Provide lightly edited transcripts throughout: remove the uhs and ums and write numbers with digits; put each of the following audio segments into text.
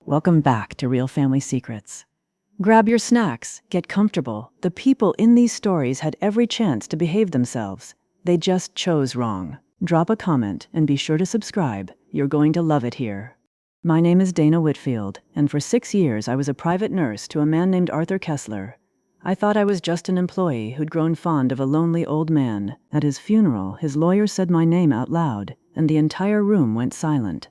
Welcome back to Real Family Secrets. Grab your snacks, get comfortable. The people in these stories had every chance to behave themselves. They just chose wrong. Drop a comment and be sure to subscribe. You're going to love it here. My name is Dana Whitfield, and for 6 years I was a private nurse to a man named Arthur Kessler. I thought I was just an employee who'd grown fond of a lonely old man. At his funeral, his lawyer said my name out loud, and the entire room went silent.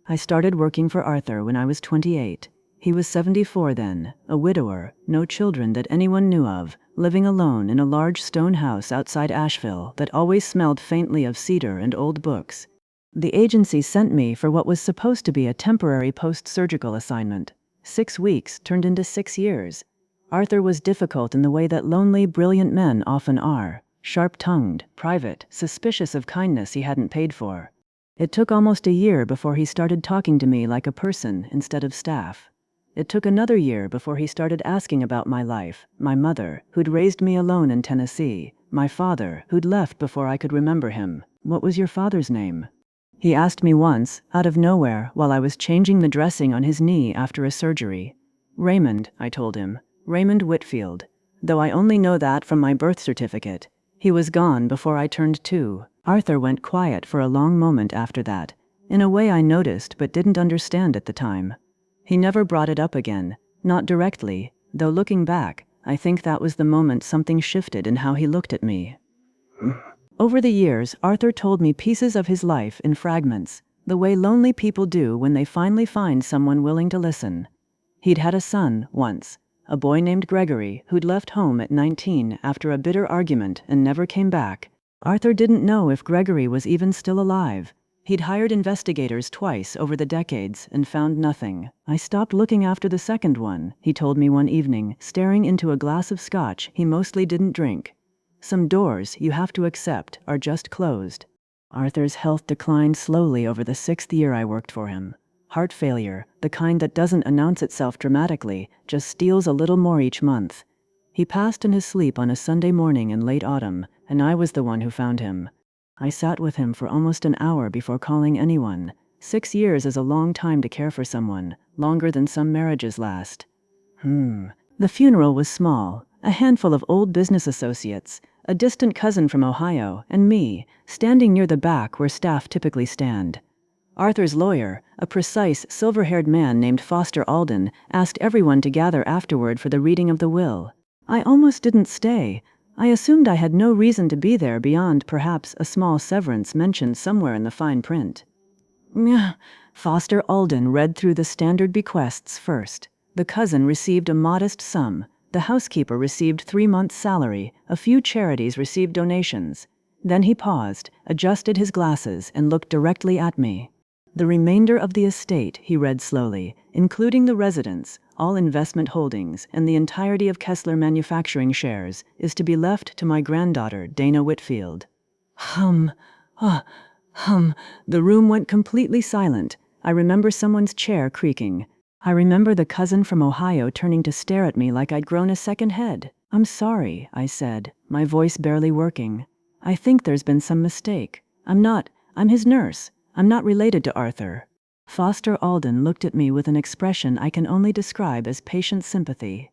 I started working for Arthur when I was 28. He was 74 then, a widower, no children that anyone knew of, living alone in a large stone house outside Asheville that always smelled faintly of cedar and old books. The agency sent me for what was supposed to be a temporary post-surgical assignment. 6 weeks turned into 6 years. Arthur was difficult in the way that lonely, brilliant men often are, sharp-tongued, private, suspicious of kindness he hadn't paid for. It took almost a year before he started talking to me like a person instead of staff. It took another year before he started asking about my life, my mother, who'd raised me alone in Tennessee, my father, who'd left before I could remember him. What was your father's name? He asked me once, out of nowhere, while I was changing the dressing on his knee after a surgery. Raymond, I told him. Raymond Whitfield. Though I only know that from my birth certificate. He was gone before I turned 2. Arthur went quiet for a long moment after that, in a way I noticed but didn't understand at the time. He never brought it up again, not directly, though looking back, I think that was the moment something shifted in how he looked at me. Over the years, Arthur told me pieces of his life in fragments, the way lonely people do when they finally find someone willing to listen. He'd had a son, once, a boy named Gregory, who'd left home at 19 after a bitter argument and never came back. Arthur didn't know if Gregory was even still alive. He'd hired investigators twice over the decades and found nothing. I stopped looking after the second one, he told me one evening, staring into a glass of scotch he mostly didn't drink. Some doors, you have to accept, are just closed. Arthur's health declined slowly over the 6th year I worked for him. Heart failure, the kind that doesn't announce itself dramatically, just steals a little more each month. He passed in his sleep on a Sunday morning in late autumn, and I was the one who found him. I sat with him for almost an hour before calling anyone. 6 years is a long time to care for someone, longer than some marriages last. The funeral was small, a handful of old business associates, a distant cousin from Ohio, and me, standing near the back where staff typically stand. Arthur's lawyer, a precise, silver-haired man named Foster Alden, asked everyone to gather afterward for the reading of the will. I almost didn't stay. I assumed I had no reason to be there beyond perhaps a small severance mentioned somewhere in the fine print. Foster Alden read through the standard bequests first. The cousin received a modest sum. The housekeeper received 3 months' salary. A few charities received donations. Then he paused, adjusted his glasses, and looked directly at me. The remainder of the estate, he read slowly, including the residence, all investment holdings, and the entirety of Kessler Manufacturing shares, is to be left to my granddaughter, Dana Whitfield. The room went completely silent. I remember someone's chair creaking. I remember the cousin from Ohio turning to stare at me like I'd grown a second head. "I'm sorry," I said, my voice barely working. "I think there's been some mistake. I'm his nurse. I'm not related to Arthur." Foster Alden looked at me with an expression I can only describe as patient sympathy.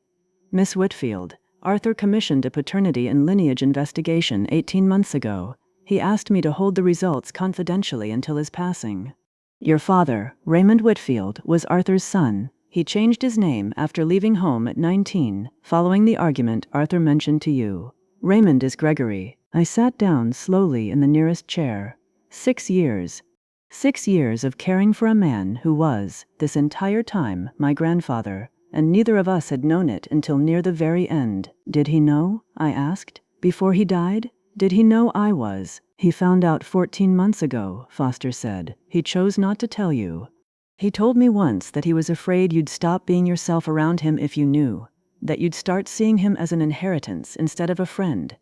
"Miss Whitfield, Arthur commissioned a paternity and lineage investigation 18 months ago. He asked me to hold the results confidentially until his passing. Your father, Raymond Whitfield, was Arthur's son. He changed his name after leaving home at 19, following the argument Arthur mentioned to you. Raymond is Gregory." I sat down slowly in the nearest chair. 6 years. 6 years of caring for a man who was, this entire time, my grandfather, and neither of us had known it until near the very end. "Did he know?" I asked. "Before he died? Did he know I was?" "He found out 14 months ago, Foster said. "He chose not to tell you. He told me once that he was afraid you'd stop being yourself around him if you knew, that you'd start seeing him as an inheritance instead of a friend."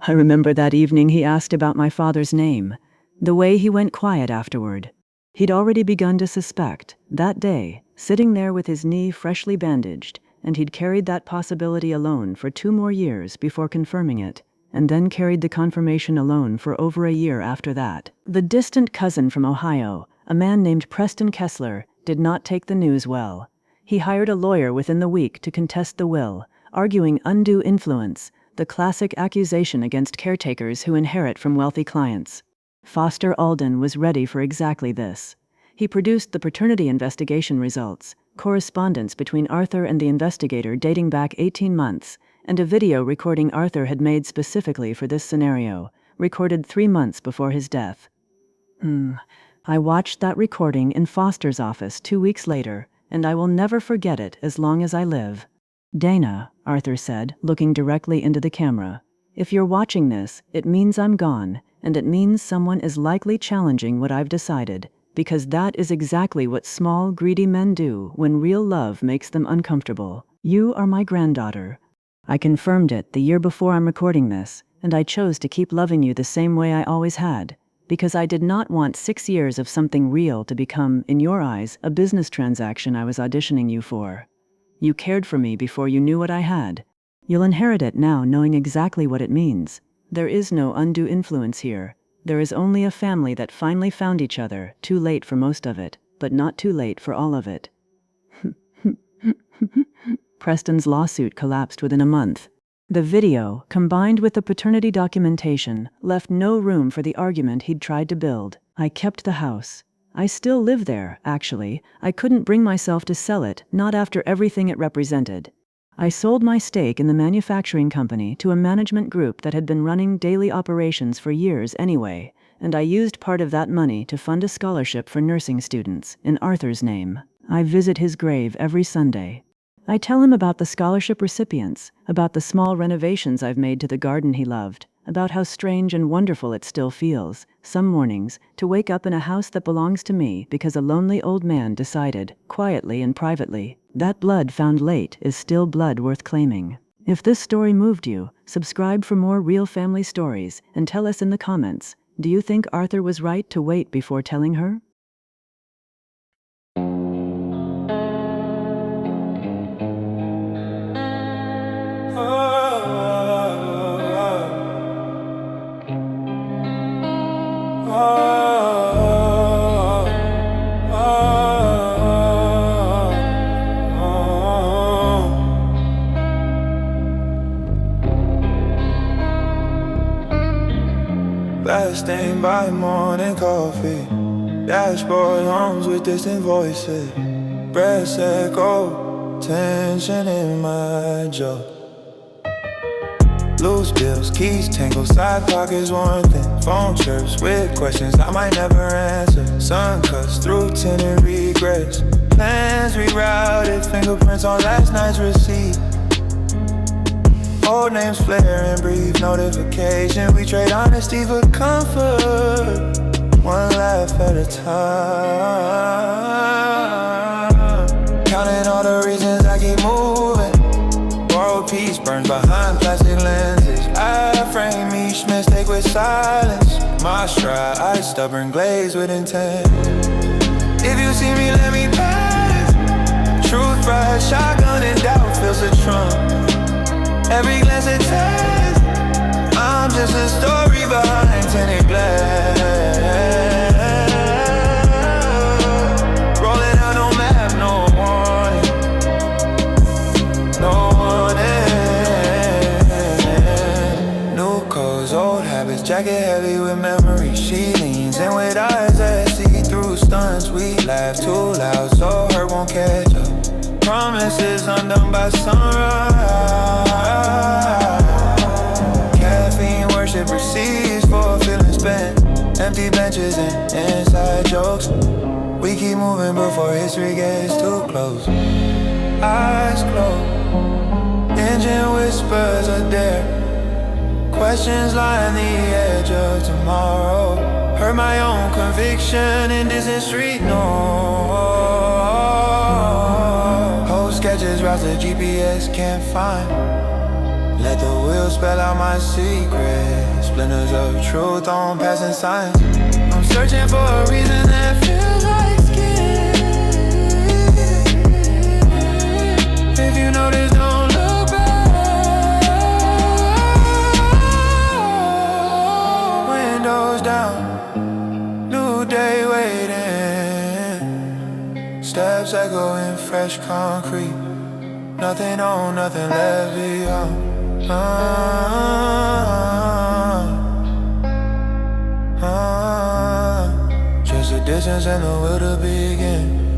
I remember that evening he asked about my father's name, the way he went quiet afterward. He'd already begun to suspect, that day, sitting there with his knee freshly bandaged, and he'd carried that possibility alone for 2 more years before confirming it. and then carried the confirmation alone for over a year after that. The distant cousin from Ohio, a man named Preston Kessler, did not take the news well. He hired a lawyer within the week to contest the will, arguing undue influence, the classic accusation against caretakers who inherit from wealthy clients. Foster Alden was ready for exactly this. He produced the paternity investigation results, correspondence between Arthur and the investigator dating back 18 months, and a video recording Arthur had made specifically for this scenario, recorded 3 months before his death. I watched that recording in Foster's office 2 weeks later, and I will never forget it as long as I live. Dana, Arthur said, looking directly into the camera, if you're watching this, it means I'm gone, and it means someone is likely challenging what I've decided, because that is exactly what small, greedy men do when real love makes them uncomfortable. You are my granddaughter. I confirmed it the year before I'm recording this, and I chose to keep loving you the same way I always had, because I did not want 6 years of something real to become, in your eyes, a business transaction I was auditioning you for. You cared for me before you knew what I had. You'll inherit it now knowing exactly what it means. There is no undue influence here. There is only a family that finally found each other, too late for most of it, but not too late for all of it. Preston's lawsuit collapsed within a month. The video, combined with the paternity documentation, left no room for the argument he'd tried to build. I kept the house. I still live there, actually. I couldn't bring myself to sell it, not after everything it represented. I sold my stake in the manufacturing company to a management group that had been running daily operations for years anyway, and I used part of that money to fund a scholarship for nursing students, in Arthur's name. I visit his grave every Sunday. I tell him about the scholarship recipients, about the small renovations I've made to the garden he loved, about how strange and wonderful it still feels, some mornings, to wake up in a house that belongs to me because a lonely old man decided, quietly and privately, that blood found late is still blood worth claiming. If this story moved you, subscribe for more real family stories and tell us in the comments, do you think Arthur was right to wait before telling her? Glass stained by morning coffee, dashboard hums with distant voices, breaths echo, tension in my jaw. Loose bills, keys tangled, side pockets worn thin, phone chirps with questions I might never answer. Sun cuts through tinted regrets, plans rerouted, fingerprints on last night's receipt. Old names flare and brief notification. We trade honesty for comfort, one laugh at a time. Counting all the reasons I keep moving. Borrowed peace burns behind plastic lenses. I frame each mistake with silence. My stride, stubborn glaze with intent. If you see me, let me pass. Truth ride, shotgun and doubt fills the trunk. Every glance a test. I'm just a story behind tinted glass. Rolling out, no map, no warning. No warning. New codes, old habits, jacket heavy with memory. She leans in with eyes that see through stunts. We laugh too loud, so her won't catch up. Promises undone by sunrise. Caffeine worship receipts for feeling spent. Empty benches and inside jokes. We keep moving before history gets too close. Eyes closed, engine whispers are there. Questions line the edge of tomorrow. Heard my own conviction in distant street noise. Sketches, routes the GPS can't find. Let the wheels spell out my secrets. Splinters of truth on passing signs. I'm searching for a reason that feels like skin. If you notice, don't look back. new day waiting. Steps echoing fresh concrete. Nothing on, nothing left beyond. Just a distance and the will to begin.